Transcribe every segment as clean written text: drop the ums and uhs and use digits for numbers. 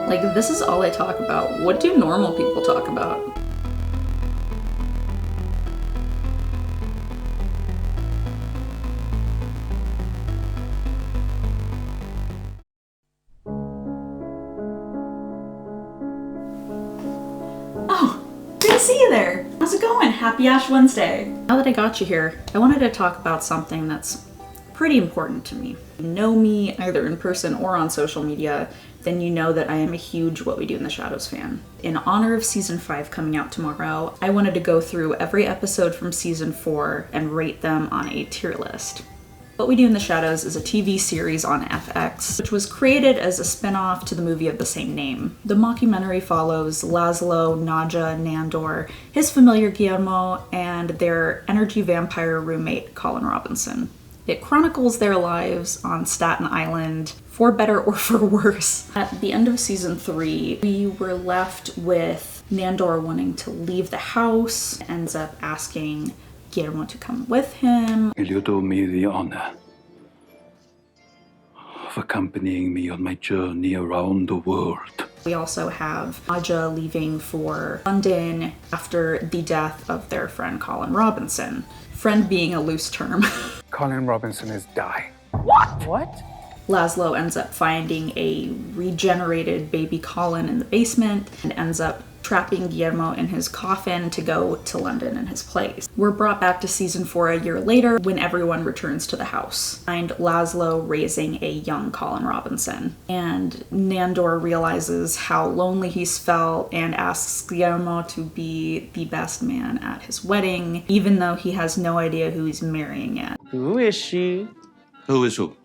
Like, this is all I talk about. What do normal people talk about? Oh, good to see you there. How's it going? Happy Ash Wednesday. Now that I got you here, I wanted to talk about something that's pretty important to me. If you know me either in person or on social media, then you know that I am a huge What We Do in the Shadows fan. In honor of season 5 coming out tomorrow, I wanted to go through every episode from season 4 and rate them on a tier list. What We Do in the Shadows is a TV series on FX, which was created as a spin-off to the movie of the same name. The mockumentary follows Laszlo, Nadja, Nandor, his familiar Guillermo, and their energy vampire roommate Colin Robinson. It chronicles their lives on Staten Island, for better or for worse. At the end of season 3, we were left with Nandor wanting to leave the house, ends up asking Guillermo to come with him. Will you do me the honor of accompanying me on my journey around the world? We also have Nadja leaving for London after the death of their friend Colin Robinson. Friend being a loose term. Colin Robinson is dying. What? Laszlo ends up finding a regenerated baby Colin in the basement and ends up trapping Guillermo in his coffin to go to London in his place. We're brought back to season 4 a year later when everyone returns to the house. Find Laszlo raising a young Colin Robinson. And Nandor realizes how lonely he's felt and asks Guillermo to be the best man at his wedding, even though he has no idea who he's marrying yet. Who is she? Who is who?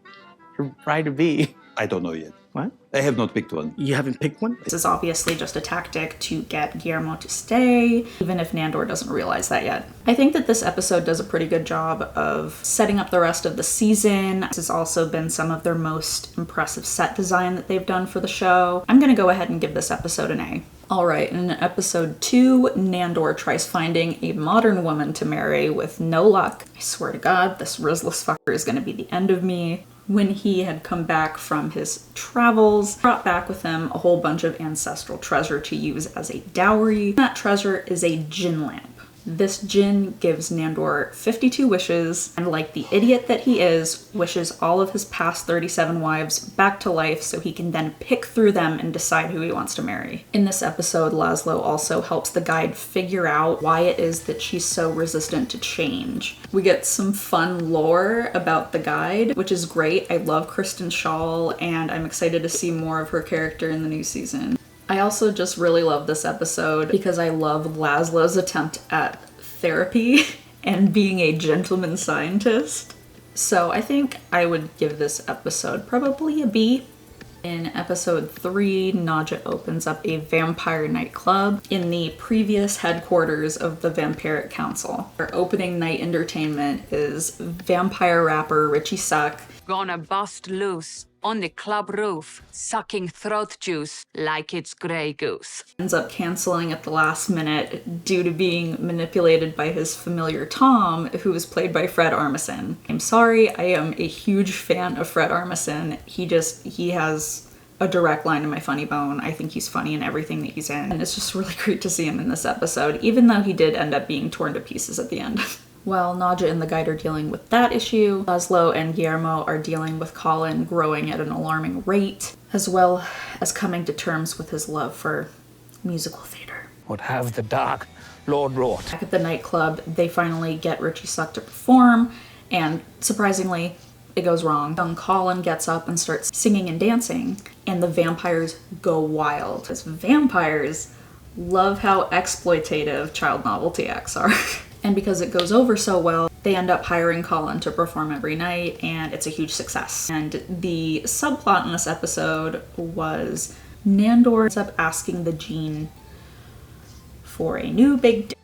Her bride-to-be. I don't know yet. What? I have not picked one. You haven't picked one? This is obviously just a tactic to get Guillermo to stay, even if Nandor doesn't realize that yet. I think that this episode does a pretty good job of setting up the rest of the season. This has also been some of their most impressive set design that they've done for the show. I'm gonna go ahead and give this episode an A. Alright, in episode 2, Nandor tries finding a modern woman to marry with no luck. I swear to God, this Rizless fucker is gonna be the end of me. When he had come back from his travels, brought back with him a whole bunch of ancestral treasure to use as a dowry. That treasure is a djinn lamp. This djinn gives Nandor 52 wishes, and like the idiot that he is, wishes all of his past 37 wives back to life so he can then pick through them and decide who he wants to marry. In this episode, Laszlo also helps the guide figure out why it is that she's so resistant to change. We get some fun lore about the guide, which is great. I love Kristen Schaal, and I'm excited to see more of her character in the new season. I also just really love this episode because I love Laszlo's attempt at therapy and being a gentleman scientist. So I think I would give this episode probably a B. In episode 3, Nadja opens up a vampire nightclub in the previous headquarters of the Vampiric Council. Our opening night entertainment is vampire rapper Richie Suck. Gonna bust loose on the club roof, sucking throat juice like it's Grey Goose. Ends up canceling at the last minute due to being manipulated by his familiar Tom, who is played by Fred Armisen. I'm sorry, I am a huge fan of Fred Armisen. He has a direct line to my funny bone. I think he's funny in everything that he's in, and it's just really great to see him in this episode, even though he did end up being torn to pieces at the end. While Nadja and the guide are dealing with that issue, Laszlo and Guillermo are dealing with Colin growing at an alarming rate, as well as coming to terms with his love for musical theater. Would have the dark Lord wrought. Back at the nightclub, they finally get Richie Suck to perform, and surprisingly, it goes wrong. Young Colin gets up and starts singing and dancing, and the vampires go wild. Because vampires love how exploitative child novelty acts are. And because it goes over so well, they end up hiring Colin to perform every night, and it's a huge success. And the subplot in this episode was Nandor ends up asking the djinn for a new big dick.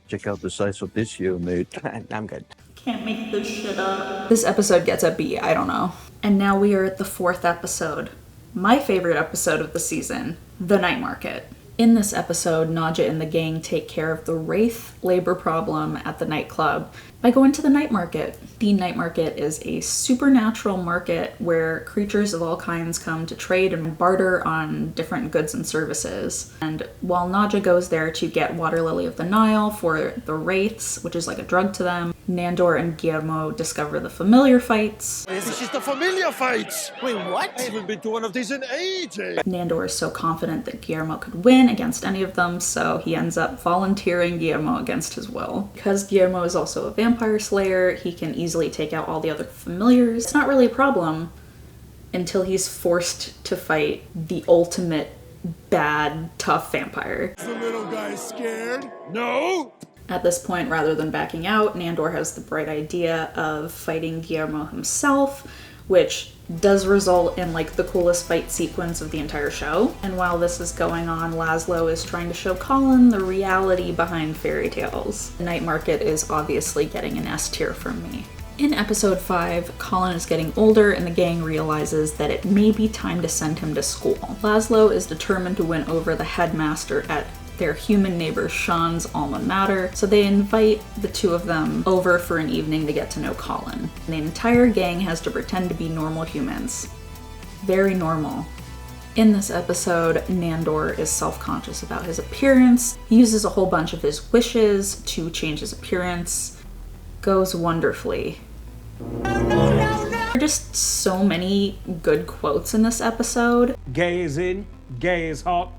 Check out the size of this here, mate. I'm good. Can't make this shit up. This episode gets a B, I don't know. And now we are at the 4th episode. My favorite episode of the season, The Night Market. In this episode, Nadja and the gang take care of the Wraith labor problem at the nightclub by going to the night market. The night market is a supernatural market where creatures of all kinds come to trade and barter on different goods and services. And while Nadja goes there to get Water Lily of the Nile for the Wraiths, which is like a drug to them, Nandor and Guillermo discover the familiar fights. This is the familiar fights! Wait, what? I haven't been to one of these in ages! Nandor is so confident that Guillermo could win against any of them, so he ends up volunteering Guillermo against his will. Because Guillermo is also a vampire slayer, he can easily take out all the other familiars. It's not really a problem until he's forced to fight the ultimate bad, tough vampire. Is the little guy scared? No! At this point, rather than backing out, Nandor has the bright idea of fighting Guillermo himself, which does result in like the coolest fight sequence of the entire show. And while this is going on, Laszlo is trying to show Colin the reality behind fairy tales. The night market is obviously getting an S tier from me. In episode 5, Colin is getting older and the gang realizes that it may be time to send him to school. Laszlo is determined to win over the headmaster at their human neighbor Sean's alma mater, so they invite the two of them over for an evening to get to know Colin. And the entire gang has to pretend to be normal humans. Very normal. In this episode, Nandor is self-conscious about his appearance. He uses a whole bunch of his wishes to change his appearance. Goes wonderfully. There are just so many good quotes in this episode. Gay is in, gay is hot.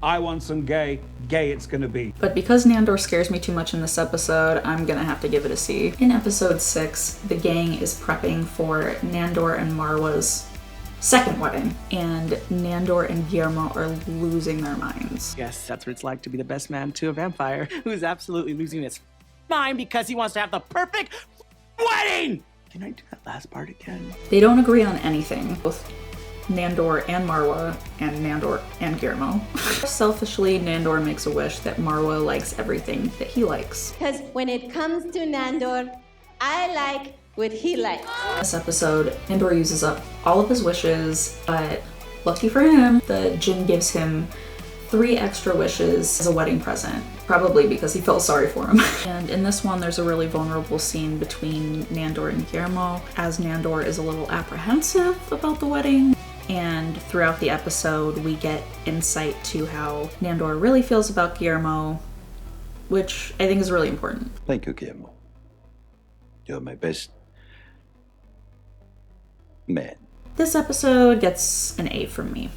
I want some gay, gay it's gonna be. But because Nandor scares me too much in this episode, I'm gonna have to give it a C. In episode 6, the gang is prepping for Nandor and Marwa's second wedding, and Nandor and Guillermo are losing their minds. Yes, that's what it's like to be the best man to a vampire who's absolutely losing his mind because he wants to have the perfect wedding! Can I do that last part again? They don't agree on anything. Both Nandor and Marwa, and Nandor and Guillermo. Selfishly, Nandor makes a wish that Marwa likes everything that he likes. Because when it comes to Nandor, I like what he likes. This episode, Nandor uses up all of his wishes, but lucky for him, the djinn gives him 3 extra wishes as a wedding present, probably because he felt sorry for him. And in this one, there's a really vulnerable scene between Nandor and Guillermo, as Nandor is a little apprehensive about the wedding. And throughout the episode, we get insight to how Nandor really feels about Guillermo, which I think is really important. Thank you, Guillermo. You're my best man. This episode gets an A from me.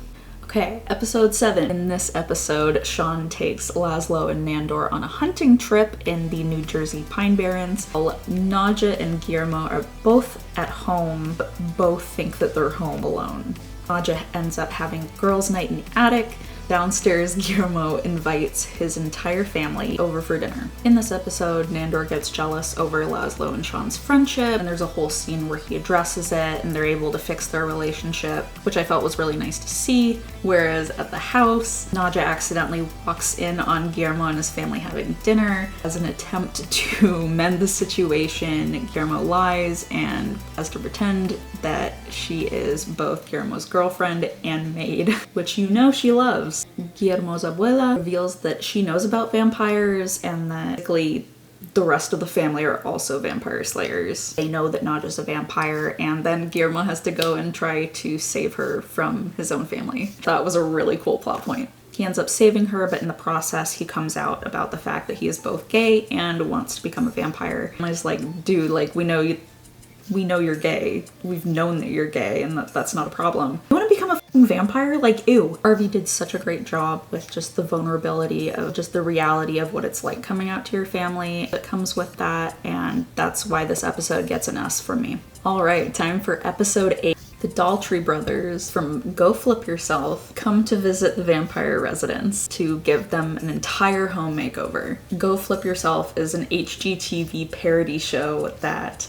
Okay, episode 7. In this episode, Sean takes Laszlo and Nandor on a hunting trip in the New Jersey Pine Barrens. While Nadja and Guillermo are both at home, but both think that they're home alone. Nadja ends up having girls' night in the attic. Downstairs, Guillermo invites his entire family over for dinner. In this episode, Nandor gets jealous over Laszlo and Sean's friendship, and there's a whole scene where he addresses it, and they're able to fix their relationship, which I felt was really nice to see. Whereas at the house, Nadja accidentally walks in on Guillermo and his family having dinner. As an attempt to mend the situation, Guillermo lies and has to pretend that she is both Guillermo's girlfriend and maid, which you know she loves. Guillermo's abuela reveals that she knows about vampires and that basically the rest of the family are also vampire slayers. They know that Nadja's a vampire, and then Guillermo has to go and try to save her from his own family. That was a really cool plot point. He ends up saving her, but in the process, he comes out about the fact that he is both gay and wants to become a vampire. And I was like, dude, like, we know you're gay. We've known that you're gay, and that's not a problem. You want to become a fucking vampire? Like, ew. RV did such a great job with just the vulnerability of just the reality of what it's like coming out to your family that comes with that, and that's why this episode gets an S from me. All right, time for episode 8. The Daltrey brothers from Go Flip Yourself come to visit the vampire residents to give them an entire home makeover. Go Flip Yourself is an HGTV parody show that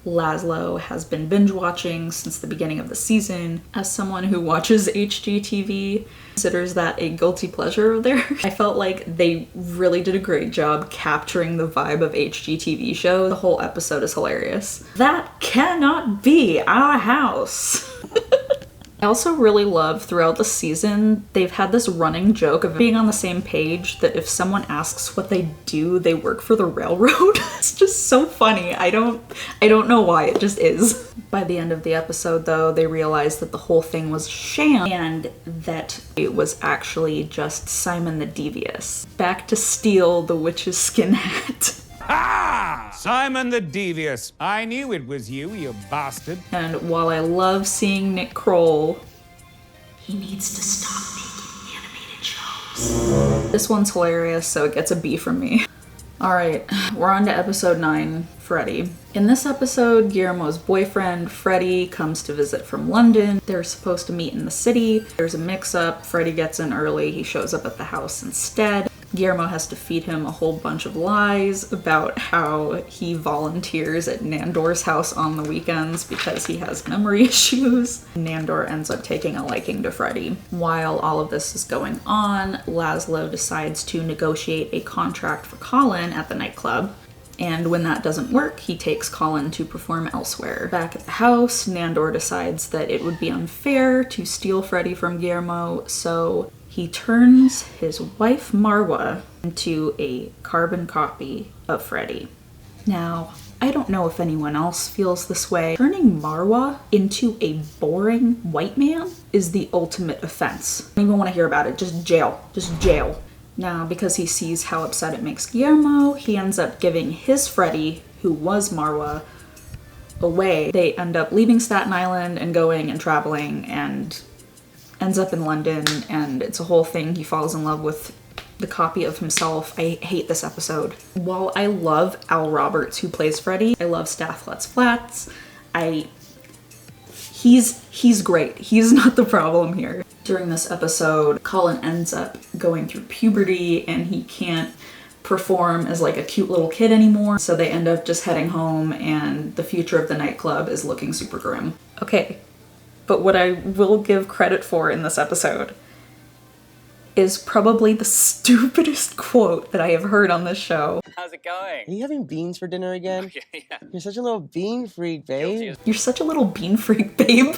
Laszlo has been binge watching since the beginning of the season. As someone who watches HGTV, considers that a guilty pleasure of theirs, I felt like they really did a great job capturing the vibe of HGTV shows. The whole episode is hilarious. That cannot be our house. I also really love throughout the season, they've had this running joke of being on the same page that if someone asks what they do, they work for the railroad. It's just so funny. I don't know why, it just is. By the end of the episode though, they realize that the whole thing was a sham and that it was actually just Simon the Devious, back to steal the witch's skin hat. Ha! Simon the Devious. I knew it was you, you bastard. And while I love seeing Nick Kroll, he needs to stop making animated shows. This one's hilarious, so it gets a B from me. Alright, we're on to episode 9, Freddy. In this episode, Guillermo's boyfriend, Freddy, comes to visit from London. They're supposed to meet in the city. There's a mix-up. Freddy gets in early. He shows up at the house instead. Guillermo has to feed him a whole bunch of lies about how he volunteers at Nandor's house on the weekends because he has memory issues. Nandor ends up taking a liking to Freddy. While all of this is going on, Laszlo decides to negotiate a contract for Colin at the nightclub. And when that doesn't work, he takes Colin to perform elsewhere. Back at the house, Nandor decides that it would be unfair to steal Freddy from Guillermo, so he turns his wife Marwa into a carbon copy of Freddy. Now, I don't know if anyone else feels this way. Turning Marwa into a boring white man is the ultimate offense. I don't even want to hear about it. Just jail. Just jail. Now, because he sees how upset it makes Guillermo, he ends up giving his Freddy, who was Marwa, away. They end up leaving Staten Island and going and traveling and ends up in London, and it's a whole thing. He falls in love with the copy of himself. I hate this episode. While I love Al Roberts, who plays Freddy, I love Stathlet's Flats. He's great. He's not the problem here. During this episode, Colin ends up going through puberty and he can't perform as like a cute little kid anymore. So they end up just heading home and the future of the nightclub is looking super grim. Okay, but what I will give credit for in this episode is probably the stupidest quote that I have heard on this show. How's it going? Are you having beans for dinner again? Yeah. You're such a little bean freak, babe. You're such a little bean freak, babe.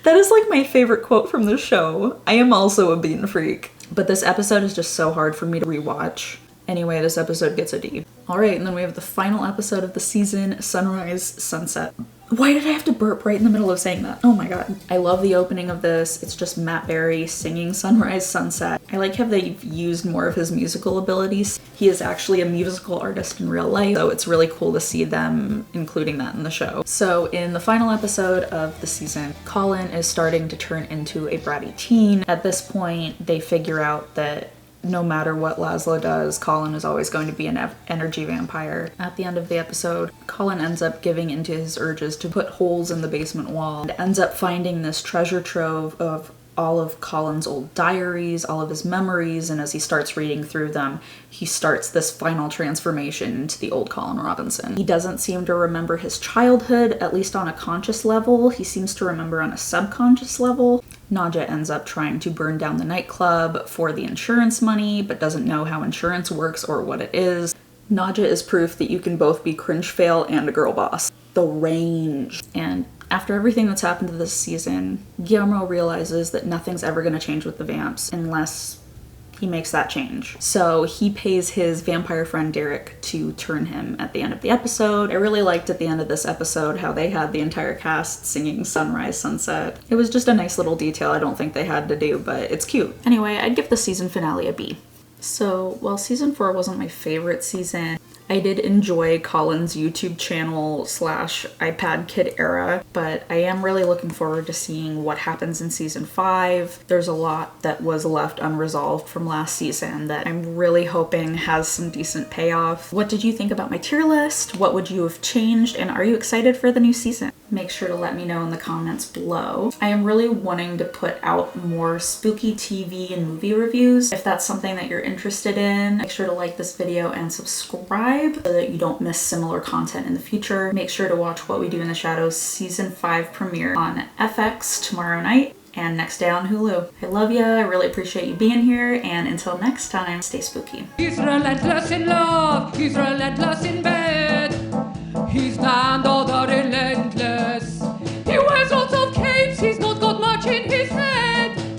That is like my favorite quote from the show. I am also a bean freak. But this episode is just so hard for me to rewatch. Anyway, this episode gets a D. Alright, and then we have the final episode of the season, Sunrise, Sunset. Why did I have to burp right in the middle of saying that? Oh my god. I love the opening of this. It's just Matt Berry singing Sunrise, Sunset. I like how they've used more of his musical abilities. He is actually a musical artist in real life, so it's really cool to see them including that in the show. So in the final episode of the season, Colin is starting to turn into a bratty teen. At this point, they figure out that no matter what Laszlo does, Colin is always going to be an energy vampire. At the end of the episode, Colin ends up giving into his urges to put holes in the basement wall and ends up finding this treasure trove of all of Colin's old diaries, all of his memories, and as he starts reading through them, he starts this final transformation into the old Colin Robinson. He doesn't seem to remember his childhood, at least on a conscious level. He seems to remember on a subconscious level. Nadja ends up trying to burn down the nightclub for the insurance money, but doesn't know how insurance works or what it is. Nadja is proof that you can both be cringe fail and a girl boss. The range. And after everything that's happened to this season, Guillermo realizes that nothing's ever going to change with the vamps unless he makes that change. So he pays his vampire friend Derek to turn him at the end of the episode. I really liked at the end of this episode how they had the entire cast singing Sunrise, Sunset. It was just a nice little detail I don't think they had to do, but it's cute. Anyway, I'd give the season finale a B. So while season 4 wasn't my favorite season, I did enjoy Colin's YouTube channel / iPad Kid era, but I am really looking forward to seeing what happens in season 5. There's a lot that was left unresolved from last season that I'm really hoping has some decent payoff. What did you think about my tier list? What would you have changed? And are you excited for the new season? Make sure to let me know in the comments below. I am really wanting to put out more spooky TV and movie reviews. If that's something that you're interested in, make sure to like this video and subscribe so that you don't miss similar content in the future. Make sure to watch What We Do in the Shadows season 5 premiere on FX tomorrow night and next day on Hulu. I love ya, I really appreciate you being here, and until next time, stay spooky. He's relentless in love, he's relentless in bed. He's not all the relentless.